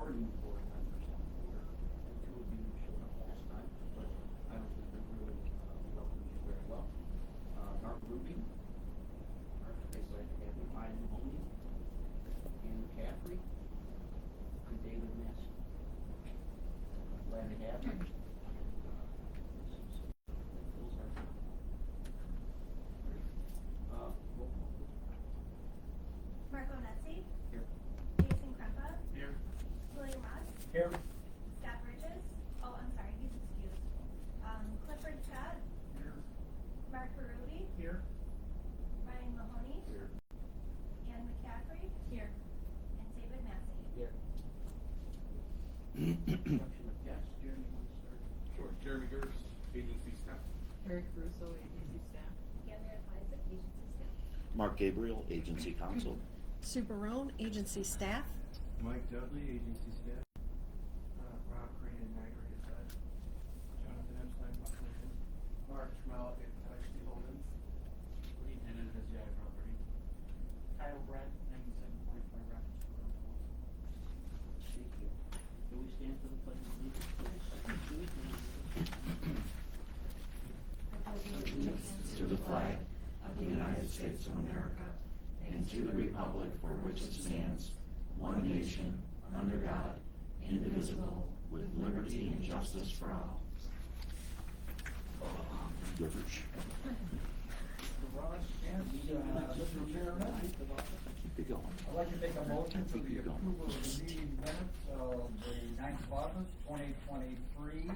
bargaining for 10% here. The two of you showed up last time, but I don't think they really welcomed you very well. Mark Ruby, Mark, I'm glad to have you. Ryan Mahoney, Ann McCaffrey, and David Massey. Glad to have you. Roll call, please. Marco Nessi, Here. Jason Krempa, Here. William Ross, Here. Scott Bridges, oh, I'm sorry, he's excused. Clifford Chett, Here. Mark Barudi, Here. Ryan Mahoney, Here. Ann McCaffrey, here, and David Massey. Here. Introduction of guests. Jeremy, you want to start? Sure. Jeremy Gerst, agency staff. Eric Russo, agency staff. Gabrielle Isaac, agency staff. Mark Gabriel, Agency Counsel. Sue Barone, agency staff. Mike Dudley, agency staff. Rob Crane and Niagara Inside. Jonathan Epstein, population. Mark Schmel at IC Holdings. Lee Tennant as Jai Property. Kyle Brett, 97.5 Rochester Road. Thank you. Do we stand for the pledge of allegiance, please? To the flag of the United States of America and to the republic for which it stands, one nation, under God, indivisible, with liberty and justice for all. Rivers. Mr. Chairman, Keep it going. I'd like to make a motion for Keep the it going. approval of the meeting minutes of the 9th of August, 2023.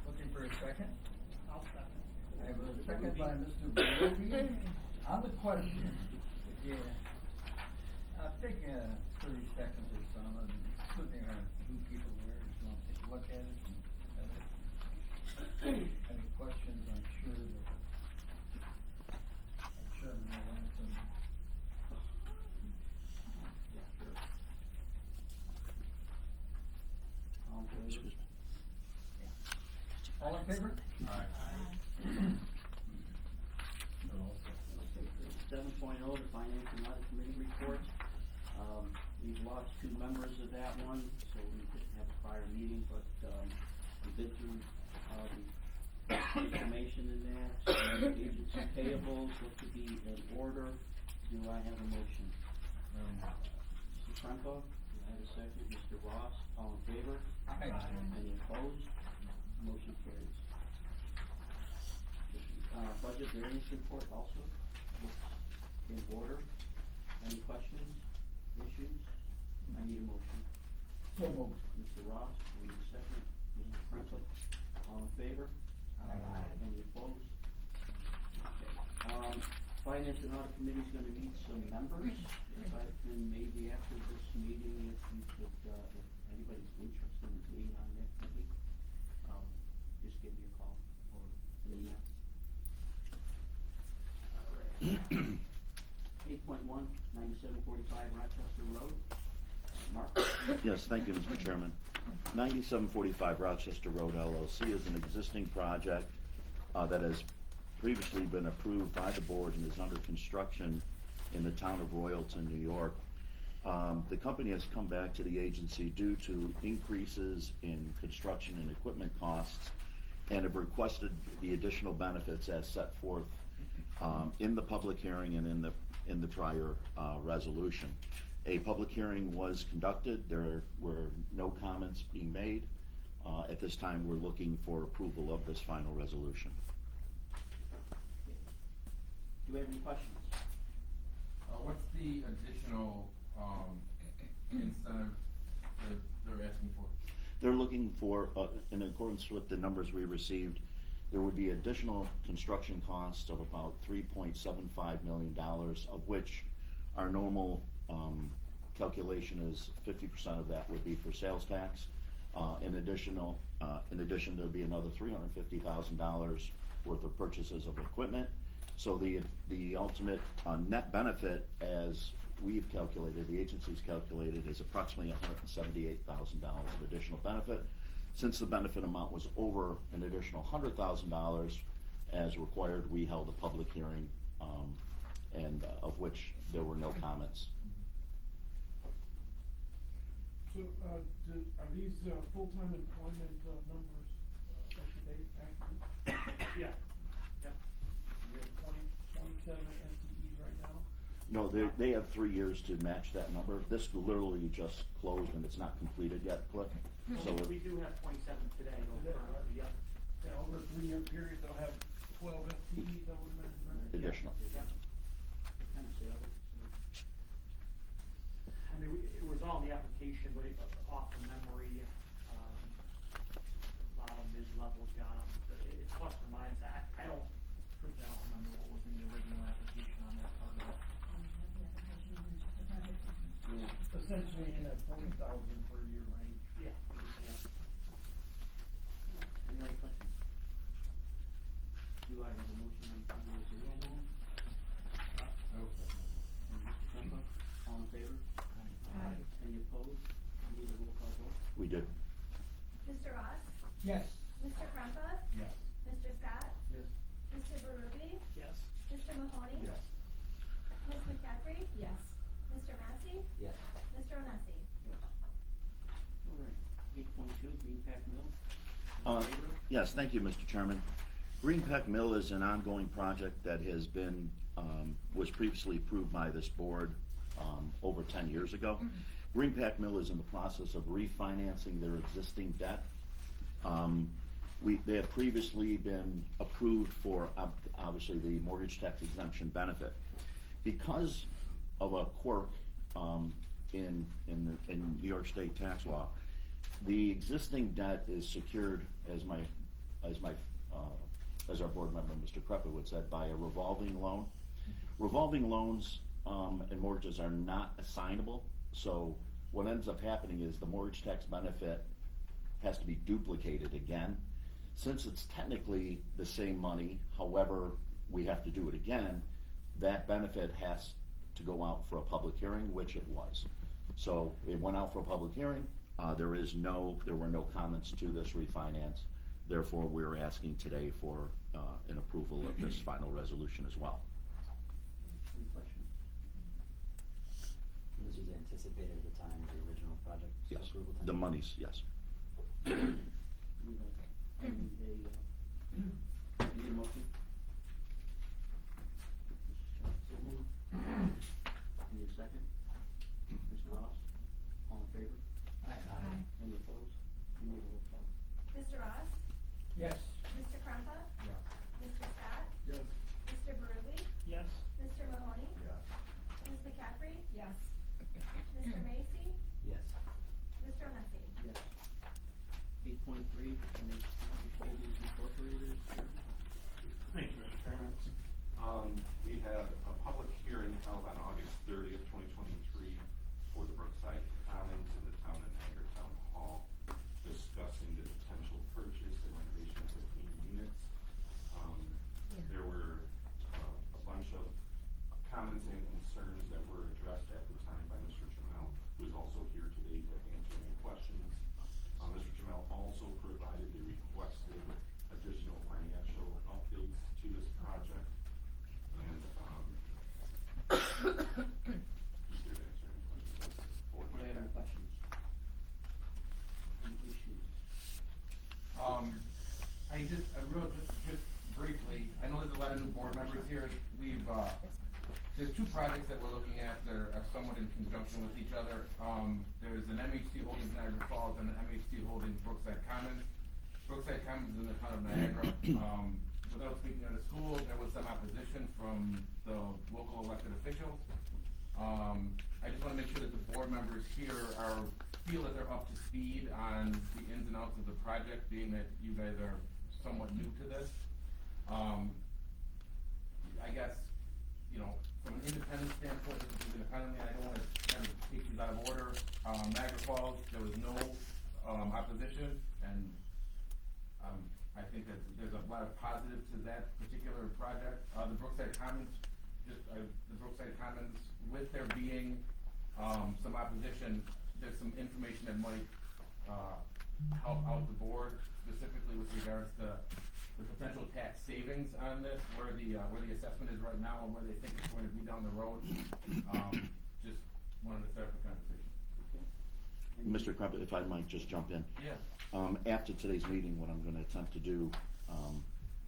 Looking for a second. I'll second. I have a second by Mr. Barodi. On the question, yeah, take 30 seconds or so, and looking at who people were, if you want to take a look at it. Any questions, I'm sure that Chairman Williamson. Yeah, sure. All in favor? Excuse me. All in favor? Aye. 7.0, the Finance and Audit Committee report. We've lost 2 members of that one, so we didn't have a prior meeting, but we did through the information in that. So agency payables look to be in order. Do I have a motion? Mr. Franco, do I have a second? Mr. Ross, all in favor? Aye. Any opposed? Motion carries. Budget variance report also looks in order. Any questions, issues? I need a motion. So moved. Mr. Ross, we need a second. Mr. Franklin, all in favor? Any opposed? Okay. Finance and Audit Committee is gonna need some members. If I can, maybe after this meeting, if you could, if anybody's interested in being on that committee, just give me a call or an email. 8.1, 9745 Rochester Road. Mark? Yes, thank you, Mr. Chairman. 9745 Rochester Road LLC is an existing project that has previously been approved by the board and is under construction in the town of Royalton, New York. The company has come back to the agency due to increases in construction and equipment costs and have requested the additional benefits as set forth in the public hearing and in the prior resolution. A public hearing was conducted. There were no comments being made. At this time, we're looking for approval of this final resolution. Do we have any questions? What's the additional incentive that they're asking for? They're looking for, in accordance with the numbers we received, there would be additional construction costs of about $3.75 million, of which our normal calculation is 50% of that would be for sales tax. In addition, there'd be another $350,000 worth of purchases of equipment. So the ultimate net benefit, as we've calculated, the agency's calculated, is approximately $178,000 of additional benefit. Since the benefit amount was over an additional $100,000 as required, we held a public hearing, and of which there were no comments. So, are these, full-time employment, numbers, up to date, accurate? Yeah. Yep. We have 27 FTEs right now? No, they have 3 years to match that number. This literally just closed and it's not completed yet, Cliff. So We do have 27 today, Today, right? yeah. Yeah, over a 3-year period, they'll have 12 FTEs, I would imagine, right? additional. Yeah. Kind of salary, I mean, it was all in the application, but off the memory, a lot of mid-level jobs, it's plus or minus. I don't, personally, I don't remember what was in the original application on that part of it. Yeah. Essentially in that 40,000 per year range. Yeah. Any other questions? Do I have a motion on final resolution? Mr. Trumpa, all in favor? Aye. Any opposed? Need a roll call vote? We did. Mr. Ross? Yes. Mr. Krumpa? Yes. Mr. Scott? Yes. Mr. Berube? Yes. Mr. Mahoney? Yes. Ms. McCaffrey? Yes. Mr. Massey? Yes. Mr. Onesi? All right, 8.2, Green Pack Mill. In favor? Yes, thank you, Mr. Chairman. Green Peck Mill is an ongoing project that has been, was previously approved by this board over 10 years ago. Green Peck Mill is in the process of refinancing their existing debt. They have previously been approved for, obviously, the mortgage tax exemption benefit. Because of a quirk in New York State tax law, the existing debt is secured, as our board member, Mr. Krepa, would said, by a revolving loan. Revolving loans and mortgages are not assignable, so what ends up happening is the mortgage tax benefit has to be duplicated again. Since it's technically the same money, however, we have to do it again, that benefit has to go out for a public hearing, which it was. So it went out for a public hearing. There were no comments to this refinance. Therefore, we're asking today for an approval of this final resolution as well. Any questions? This was anticipated at the time of the original project Yes, approval time? the monies, yes. Need a motion? So moved. Need a second? Mr. Ross, all in favor? Aye. Any opposed? Need a roll call? Mr. Ross? Yes. Mr. Krumpa? Yes. Mr. Scott? Yes. Mr. Berube? Yes. Mr. Mahoney? Yes. Ms. McCaffrey? Yes. Mr. Macy? Yes. Mr. Onesi? Yes. 8.3, Holdings Incorporated. Thank you, Mr. Chairman. We had a public hearing held on August 30th, 2023 for the Brookside Commons in the town of Niagara Town Hall, discussing the potential purchase and renovation of 15 units. There were a bunch of comments and concerns that were addressed at the time by Mr. Jamel, who is also here today to answer any questions. Mr. Jamel also provided the requested additional financial updates to this project. And, just here to answer any questions. Do I have any questions? Any issues? Just briefly, I know there's a lot of new board members here. There's two projects that we're looking at that are somewhat in conjunction with each other. There's an MHC Holdings Niagara Falls and an MHC Holdings Brookside Commons. Brookside Commons is in the town of Niagara. Without speaking of the school, there was some opposition from the local elected officials. I just wanna make sure that the board members here feel that they're up to speed on the ins and outs of the project, being that you guys are somewhat new to this. I guess, from an independent standpoint, this is independently, I don't wanna kind of take these out of order. Niagara Falls, there was no, opposition, and, I think that there's a lot of positives to that particular project. The Brookside Commons, with there being, some opposition, there's some information that might, help out the board, specifically with regards to the potential tax savings on this, where the assessment is right now and where they think it's going to be down the road. Just wanted to start the conversation. Okay. Mr. Krupp, if I might just jump in. Yeah. After today's meeting, what I'm gonna attempt to do,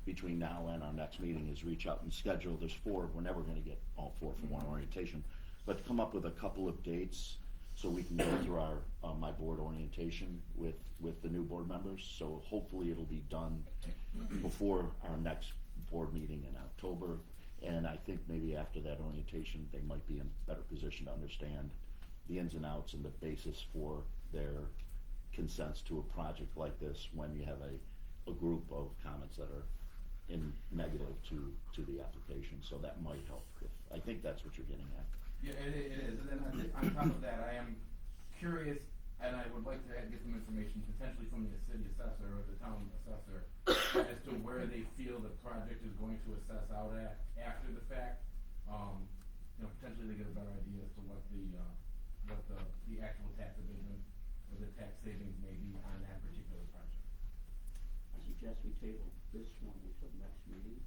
between now and our next meeting is reach out and schedule, there's 4, we're never gonna get all 4 for one orientation, but come up with a couple of dates so we can go through our, my board orientation with the new board members, so hopefully it'll be done before our next board meeting in October, and I think maybe after that orientation, they might be in better position to understand the ins and outs and the basis for their consents to a project like this when you have a group of comments that are in negative to the application, so that might help. I think that's what you're getting at. Yeah, it is, and then on top of that, I am curious, and I would like to get some information potentially from the city assessor or the town assessor as to where they feel the project is going to assess out at after the fact. You know, potentially they get a better idea as to what the actual tax abatement or the tax savings may be on that particular project. I suggest we table this one until the next meeting,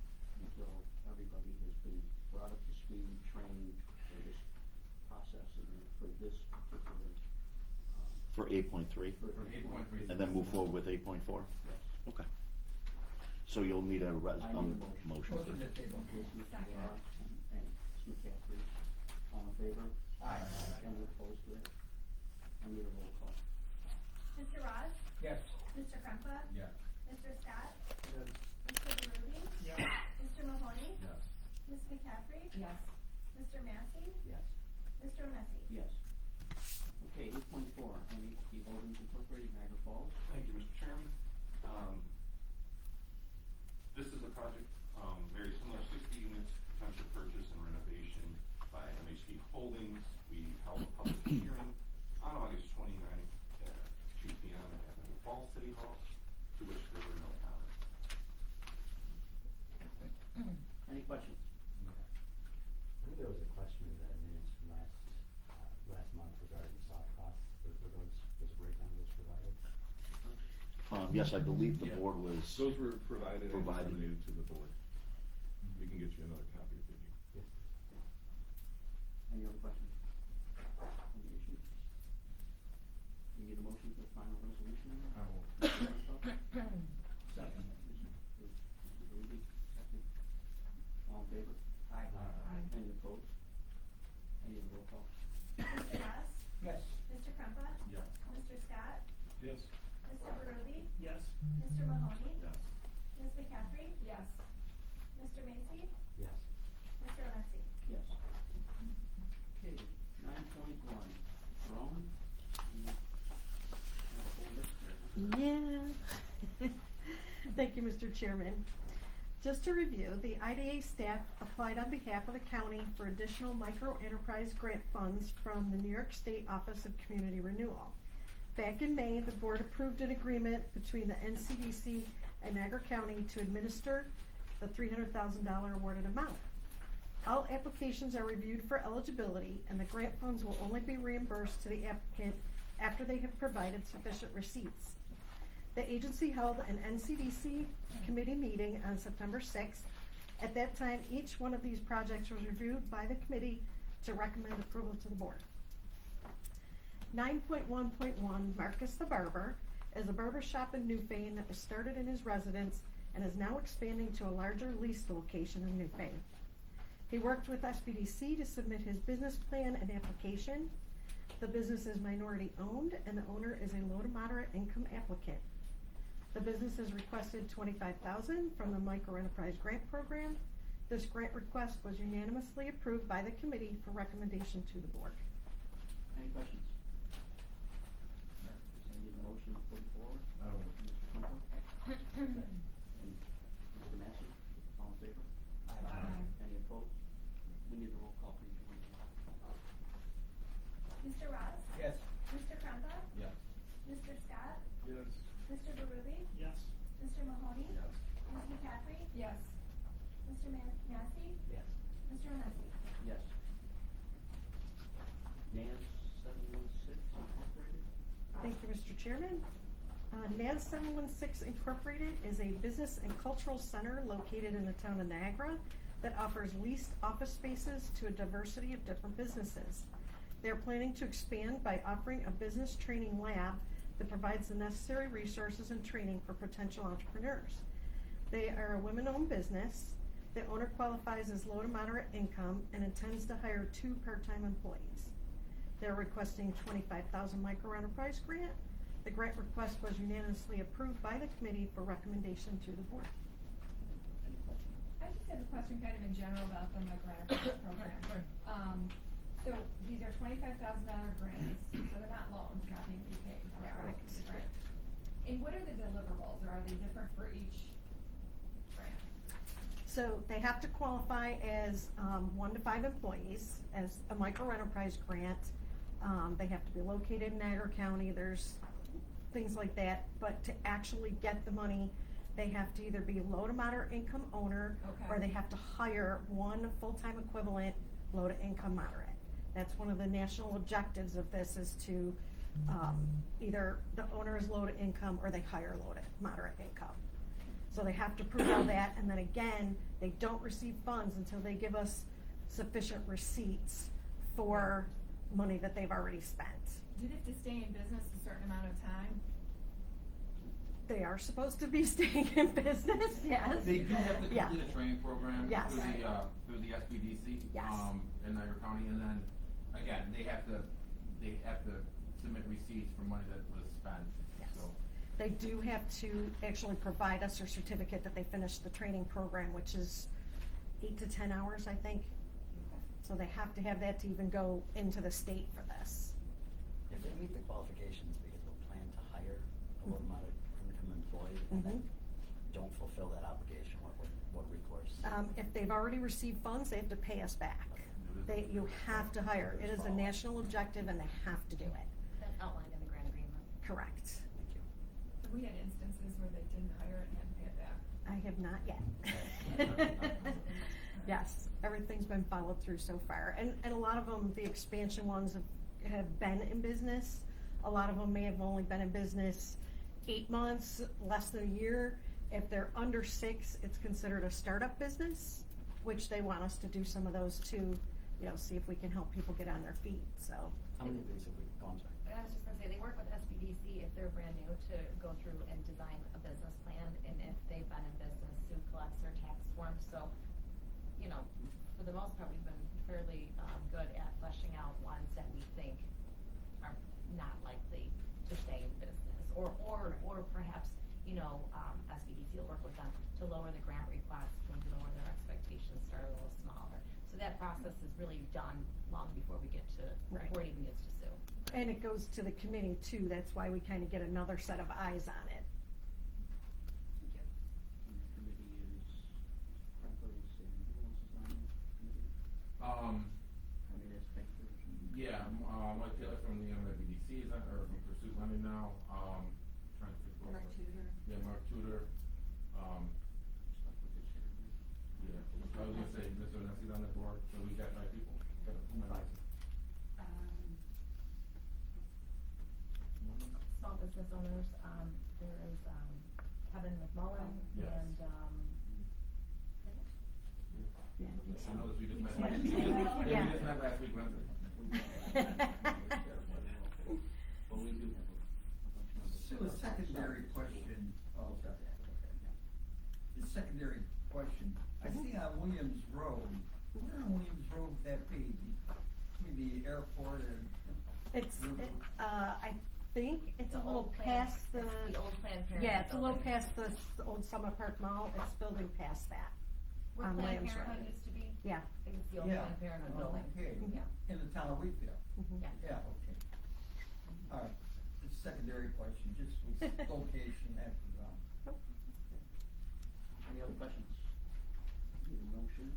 until everybody has been brought up to speed, trained for this process and for this particular, For 8.3, For 8.3. and then move forward with 8.4? yes. Okay. So you'll need a I need a motion. Motion to table. Ms. McGuire and Ms. McCaffrey, all in favor? Aye. Any opposed to it? I need a roll call. Mr. Ross? Yes. Mr. Krempa? Yes. Mr. Scott? Yes. Mr. Rudy? Yes. Mr. Mahoney? Yes. Ms. McCaffrey? Yes. Mr. Massey? Yes. Mr. Messi? Yes. Okay, 8.4, NHD Holdings Incorporated, Niagara Falls. Thank you, Mr. Chairman. This is a project, very similar, 60 units, potential purchase and renovation by MHD Holdings. We held a public hearing on August 29th at 2 p.m. at the Falls City Hall, to which there were no comments. Any questions? I think there was a question in the minutes from last month regarding soft costs. Was a breakdown of those provided? Yes, I believe the Yeah. board was. Those were provided and Provided. disseminated to the board. We can get you another copy if you need. Any other questions? Any issues? We need a motion for the final resolution? I will. Mr. Krempa? Second. Mr. Rudy, second. All in favor? Aye. Any opposed? Any roll call? Mr. Ross? Yes. Mr. Krempa? Yes. Mr. Scott? Yes. Mr. Rudy? Yes. Mr. Mahoney? Yes. Ms. McCaffrey? Yes. Mr. Massey? Yes. Mr. Messi? Yes. Okay, 9.1, Jerome? You have a whole list there, huh? Yeah. Thank you, Mr. Chairman. Just to review, the IDA staff applied on behalf of the county for additional micro enterprise grant funds from the New York State Office of Community Renewal. Back in May, the board approved an agreement between the NCDC and Niagara County to administer the $300,000 awarded amount. All applications are reviewed for eligibility, and the grant funds will only be reimbursed to the applicant after they have provided sufficient receipts. The agency held an NCDC committee meeting on September 6th. At that time, each one of these projects was reviewed by the committee to recommend approval to the board. 9.1.1, Marcus the Barber, is a barber shop in Newfane that was started in his residence and is now expanding to a larger leased location in Newfane. He worked with SBDC to submit his business plan and application. The business is minority owned and the owner is a low to moderate income applicant. The business has requested $25,000 from the Micro Enterprise Grant Program. This grant request was unanimously approved by the committee for recommendation to the board. Any questions? I need a motion to put forward. I will. Mr. Krempa? And Mr. Massey, all in favor? Any opposed? We need a roll call, please. Mr. Ross? Yes. Mr. Krempa? Yes. Mr. Scott? Yes. Mr. Rudy? Yes. Mr. Mahoney? Yes. Ms. McCaffrey? Yes. Mr. Massey? Yes. Mr. Messi? Yes. NAS 716 Incorporated? Thank you, Mr. Chairman. NAS 716 Incorporated is a business and cultural center located in the town of Niagara that offers leased office spaces to a diversity of different businesses. They are planning to expand by offering a business training lab that provides the necessary resources and training for potential entrepreneurs. They are a women-owned business. The owner qualifies as low to moderate income and intends to hire 2 part-time employees. They're requesting $25,000 micro enterprise grant. The grant request was unanimously approved by the committee for recommendation to the board. Any questions? I just have a question kind of in general about the microenterprise program. So these are $25,000 grants, so they're not loans, not being prepaid, correct? Correct. And what are the deliverables, or are they different for each grant? So they have to qualify as 1 to 5 employees as a micro enterprise grant. They have to be located in Niagara County. There's things like that. But to actually get the money, they have to either be low to moderate income owner, Okay. or they have to hire 1 full-time equivalent low to income moderate. That's one of the national objectives of this, is to either the owner is low to income or they hire low to moderate income. So they have to prove all that, and then again, they don't receive funds until they give us sufficient receipts for money that they've already spent. Do they have to stay in business a certain amount of time? They are supposed to be staying in business, yes. They do have to Yeah. complete a training program Yes. through the SBDC, Yes. in Niagara County, and then, again, they have to submit receipts for money that was spent, Yes. so. They do have to actually provide us a certificate that they finished the training program, which is 8 to 10 hours, I think. So they have to have that to even go into the state for this. If they meet the qualifications, because we'll plan to hire a low to moderate income employee, and then don't fulfill that obligation, what recourse? If they've already received funds, they have to pay us back. You have to hire. It is a national objective and they have to do it. That's outlined in the grant agreement. Correct. Thank you. We had instances where they didn't hire it and had to pay it back. I have not yet. Yes, everything's been followed through so far. And a lot of them, the expansion ones have been in business. A lot of them may have only been in business 8 months, less than a year. If they're under 6, it's considered a startup business, which they want us to do some of those too, see if we can help people get on their feet, so. How many of these have we, go on, sorry? I was just gonna say, they work with SBDC if they're brand new to go through and design a business plan, and if they've been in business, Sue collects their tax forms, so, for the most part, we've been fairly, good at fleshing out ones that we think are not likely to stay in business, or perhaps, SBDC will work with them to lower the grant request, maybe lower their expectations, start a little smaller. So that process is really done long before we get to, Right. before it even gets to Sue. And it goes to the committee too. That's why we kind of get another set of eyes on it. And the committee is Franklin and who else is on the committee? I mean, that's bankers and. Yeah, Mike Taylor from the NCIDA is on, or from Pursuit Lending now, trying to figure out. Mark Tudor. Yeah, Mark Tudor, Stuff with the chairman. yeah, I was gonna say, Mr. Nessi's on the board, so we got 5 people. Got a full member. Small business owners, there is, Kevin McMullen Yes. and, Yeah, I think I know so. this, we just met. Yeah. We just met last week, Wednesday. Well, we do have a bunch of members. So a secondary question, the secondary question, I see on Williams Road, where on Williams Road would that be? Between the airport and? I think it's a little past the. The old Planned Parenthood. Yeah, it's a little building. past the old Summer Park Mall. It's building past that. Where On Planned Williams Road. Parenthood used to be? Yeah. I think it's the old Yeah. Planned Parenthood Oh, building. okay. Yeah. In the town of Wheatfield? Mhm. Yeah. Yeah, okay. All right, it's a secondary question, just with location, that was, Any other questions? Need a motion?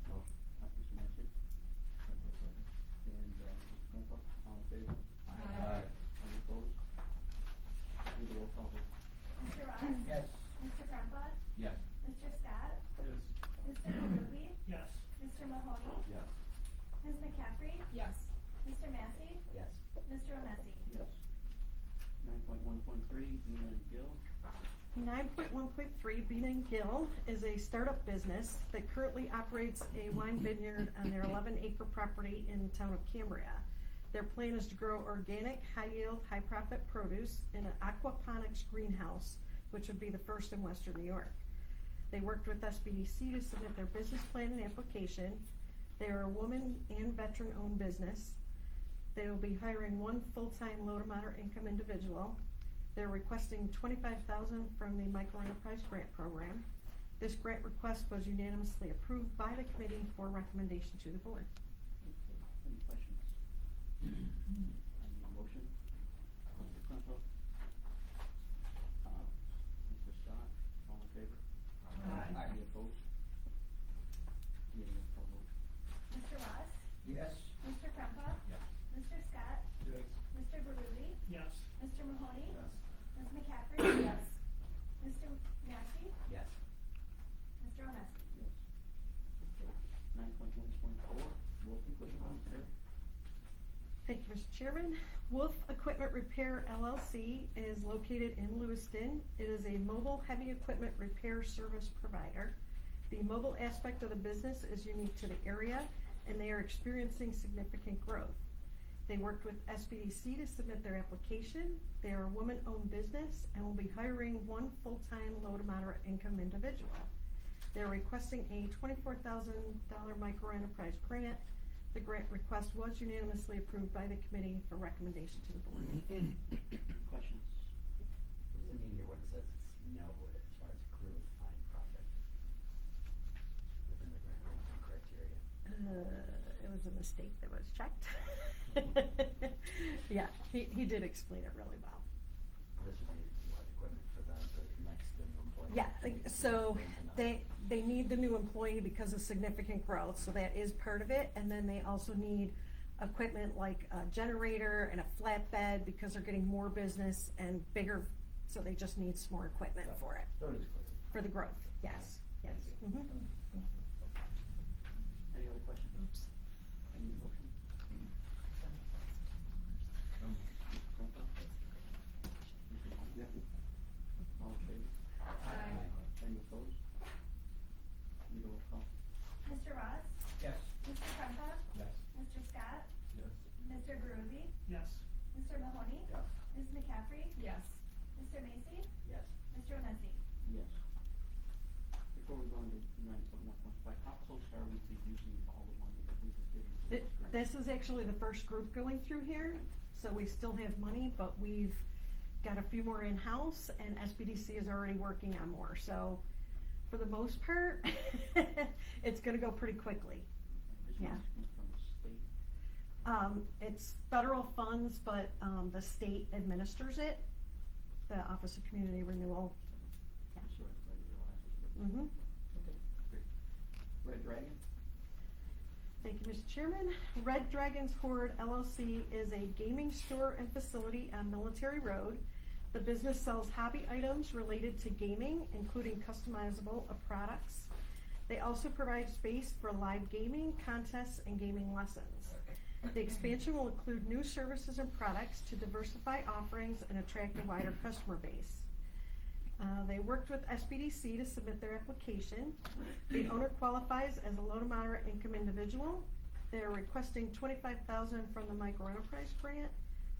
No. Mr. Massey? And, Mr. Murphy, all in favor? Aye. Any opposed? Do the roll call vote. Mr. Ross? yes. Mr. Grandpa? Yes. Mr. Scott? Yes. Mr. Ruby? Yes. Mr. Mahoney? Yes. Ms. McCaffrey? Yes. Mr. Massey? Yes. Mr. Omesi? Yes. 9.1.3, Nina and Gil. 9.1.3, Bean and Gill is a startup business that currently operates a wine vineyard on their 11-acre property in the town of Cambria. Their plan is to grow organic, high-yield, high-profit produce in an aquaponics greenhouse, which would be the first in Western New York. They worked with SBDC to submit their business plan and application. They are a woman and veteran-owned business. They will be hiring one full-time low to moderate income individual. They're requesting $25,000 from the Micro Enterprise Grant Program. This grant request was unanimously approved by the committee for recommendation to the board. Any questions? I need a motion. Mr. Crumpo? Mr. Scott, all in favor? Aye. Any opposed? Any opposed? Mr. Ross? Yes. Mr. Krempa? Yes. Mr. Scott? Yes. Mr. Berube? Yes. Mr. Mahoney? Yes. Ms. McCaffrey? Yes. Mr. Massey? Yes. Mr. Onesi? Yes. Okay. 9.1.4, Wolf Equipment, sir. Thank you, Mr. Chairman. Wolf Equipment Repair LLC is located in Lewiston. It is a mobile heavy equipment repair service provider. The mobile aspect of the business is unique to the area, and they are experiencing significant growth. They worked with SBDC to submit their application. They are a woman-owned business and will be hiring one full-time low to moderate income individual. They're requesting a $24,000 micro enterprise grant. The grant request was unanimously approved by the committee for recommendation to the board. Questions? What does it mean here when it says it's no as far as growth on project within the grant criteria? It was a mistake that was checked. Yeah, he did explain it really well. This would be what equipment for the next employee? Yeah, so they need the new employee because of significant growth, so that is part of it. And then they also need equipment like a generator and a flatbed because they're getting more business and bigger, so they just need some more equipment for it, So it is clear. for the growth, yes, yes. Mhm. Any other questions? Oops. I need a motion. Mr. Crumpo? Mr. Mahoney? All in favor? Aye. Any opposed? Need a roll call? Mr. Ross? Yes. Mr. Krempa? Yes. Mr. Scott? Yes. Mr. Berube? Yes. Mr. Mahoney? Yes. Ms. McCaffrey? Yes. Mr. Macy? Yes. Mr. Onesi? Yes. Before we go into 9.1.5, how close are we to using all the money that we've been given? for this grant? This is actually the first group going through here, so we still have money, but we've got a few more in-house, and SBDC is already working on more, so for the most part, it's gonna go pretty quickly. This Yeah. one's coming from the state. It's federal funds, but, the state administers it, the Office of Community Renewal. Yeah. So everybody realizes. Mm-hmm. Okay, great. Red Dragon? Thank you, Mr. Chairman. Red Dragon's Horde LLC is a gaming store and facility on Military Road. The business sells hobby items related to gaming, including customizable products. They also provide space for live gaming, contests, and gaming lessons. The expansion will include new services and products to diversify offerings and attract a wider customer base. They worked with SBDC to submit their application. The owner qualifies as a low to moderate income individual. They're requesting $25,000 from the Micro Enterprise Grant.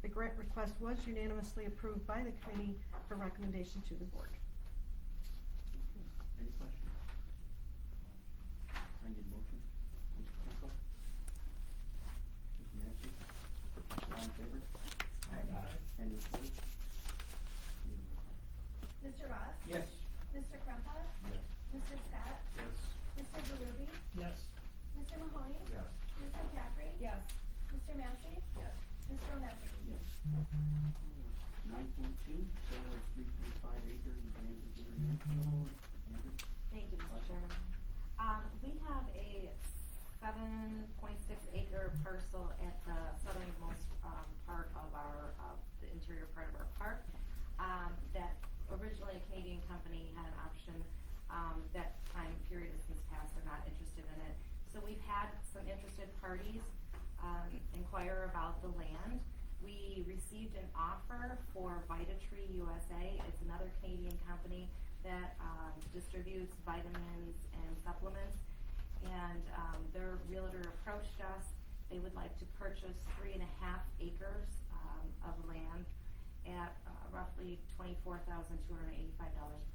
The grant request was unanimously approved by the committee for recommendation to the board. Any questions? I need a motion. Mr. Crumpo? Ms. Massey? All in favor? Any opposed? Need a roll call? Mr. Ross? Yes. Mr. Krempa? Yes. Mr. Scott? Yes. Mr. Berube? Yes. Mr. Mahoney? Yes. Ms. McCaffrey? Yes. Mr. Massey? Yes. Mr. Onesi? Yes. 9.2, sale of 3.5 acres of land international. Andrew? Thank you, Mr. Chairman. We have a 7.6-acre parcel at the southernmost, part of our, the interior part of our park. That originally a Canadian company had an option, that time period has since passed, they're not interested in it. So we've had some interested parties, inquire about the land. we received an offer for VitaTree USA. It's another Canadian company that distributes vitamins and supplements. And their realtor approached us. They would like to purchase 3.5 acres of land at roughly $24,285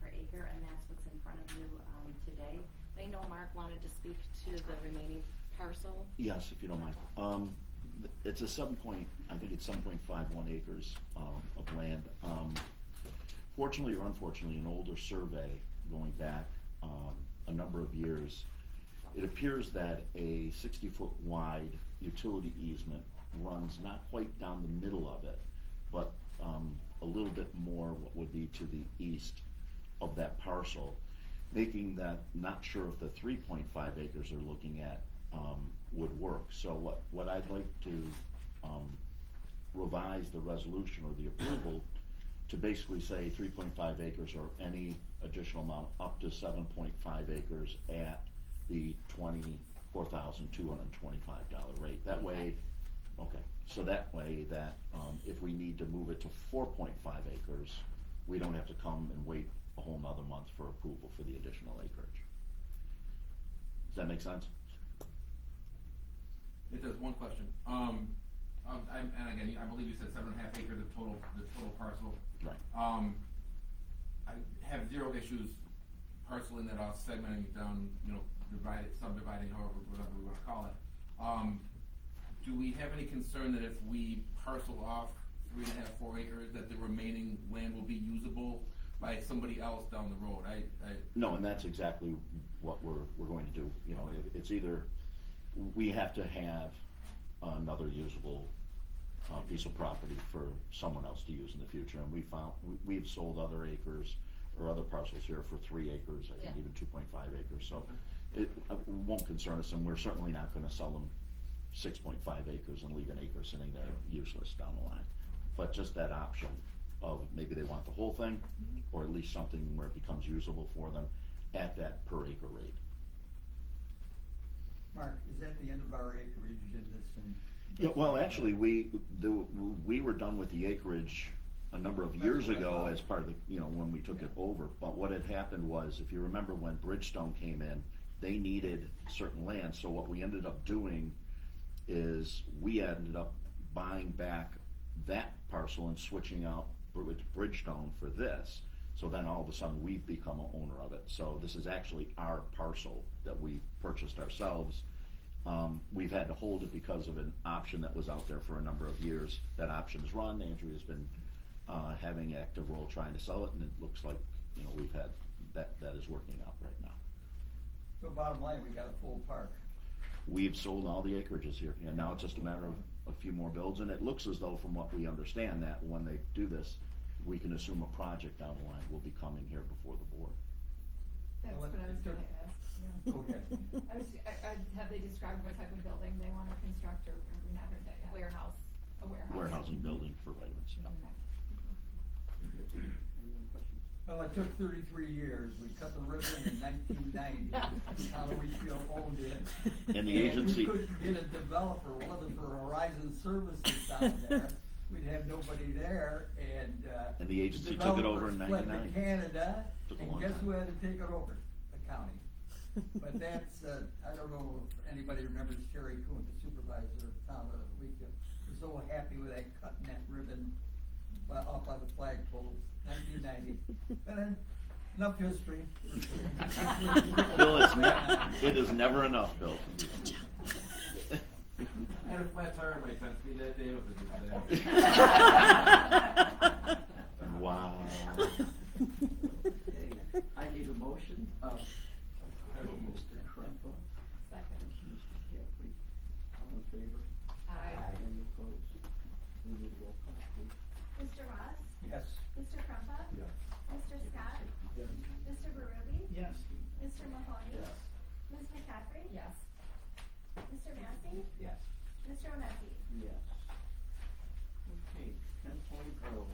per acre, and that's what's in front of you today. I know Mark wanted to speak to the remaining parcel. Yes, if you don't mind. It's a I think it's 7.51 acres of land. Fortunately or unfortunately, an older survey going back a number of years, it appears that a 60-foot wide utility easement runs not quite down the middle of it, but a little bit more what would be to the east of that parcel, making that not sure if the 3.5 acres they're looking at would work. So what I'd like to revise the resolution or the approval to basically say 3.5 acres or any additional amount up to 7.5 acres at the $24,225 rate. That way, okay, so that way that if we need to move it to 4.5 acres, we don't have to come and wait a whole nother month for approval for the additional acreage. Does that make sense? It does. One question. And again, I believe you said 7.5 acres the total parcel. Right. I have zero issues parceling that off, segmenting it down, subdividing, however, whatever we want to call it. Do we have any concern that if we parcel off 3.5, 4 acres, that the remaining land will be usable by somebody else down the road? No, and that's exactly what we're going to do. It's either we have to have another usable piece of property for someone else to use in the future, and we've sold other acres or other parcels here for 3 acres, I think even 2.5 acres. So it won't concern us, and we're certainly not going to sell them 6.5 acres and leave an acre sitting there useless down the line. But just that option of maybe they want the whole thing, or at least something where it becomes usable for them at that per acre rate. Mark, is that the end of our acreage in this? Yeah, well, actually, we were done with the acreage a number of years ago as part of the, when we took it over. But what had happened was, if you remember when Bridgestone came in, they needed certain land. So what we ended up doing is we ended up buying back that parcel and switching out with Bridgestone for this. So then all of a sudden we've become an owner of it. So this is actually our parcel that we purchased ourselves. We've had to hold it because of an option that was out there for a number of years. That option's run. Andrea's been having an active role trying to sell it, and it looks like we've had that is working out right now. So bottom line, we got a full park. We've sold all the acreages here, and now it's just a matter of a few more builds, and it looks as though, from what we understand, that when they do this, we can assume a project down the line will be coming here before the board. That's what I was gonna ask, yeah. Okay. Have they described what type of building they wanna construct, or have we not heard that yet? Warehouse. A warehouse? Warehousing building for vitamins. Okay. Any other questions? Well, it took 33 years. We cut the ribbon in 1990. How do we feel owned it? And the agency. We couldn't get a developer, wasn't for Horizon Services down there. We'd have nobody there, and the agency took it over in developers fled 99. to Canada, Took a and long guess time. who had to take it over? The county. But that's, I don't know if anybody remembers Terry Kuhn, the supervisor of town of the week. Was so happy with that cutting that ribbon up by the flagpoles, 1990. But then, enough history. Bill, it is never enough, Bill. I had a flat tire on my 10-speed that day. It was a disaster. Wow. Okay, I need a motion. Mr. Crumpa, Second. Mr. Jeffrey, all in favor? Aye. Any opposed? We need a roll call, please. Mr. Ross? Yes. Mr. Crumpa? Yes. Mr. Scott? Yes. Mr. Berube? Yes. Mr. Mahoney? Yes. Ms. McCaffrey? Yes. Mr. Massey? Yes. Mr. Omesi? Yes. Okay, 10.0,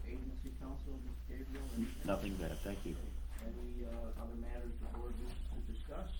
Agency Council, Ms. Gabriel. anything? Nothing bad, thank you. Any other matters the board wishes to discuss?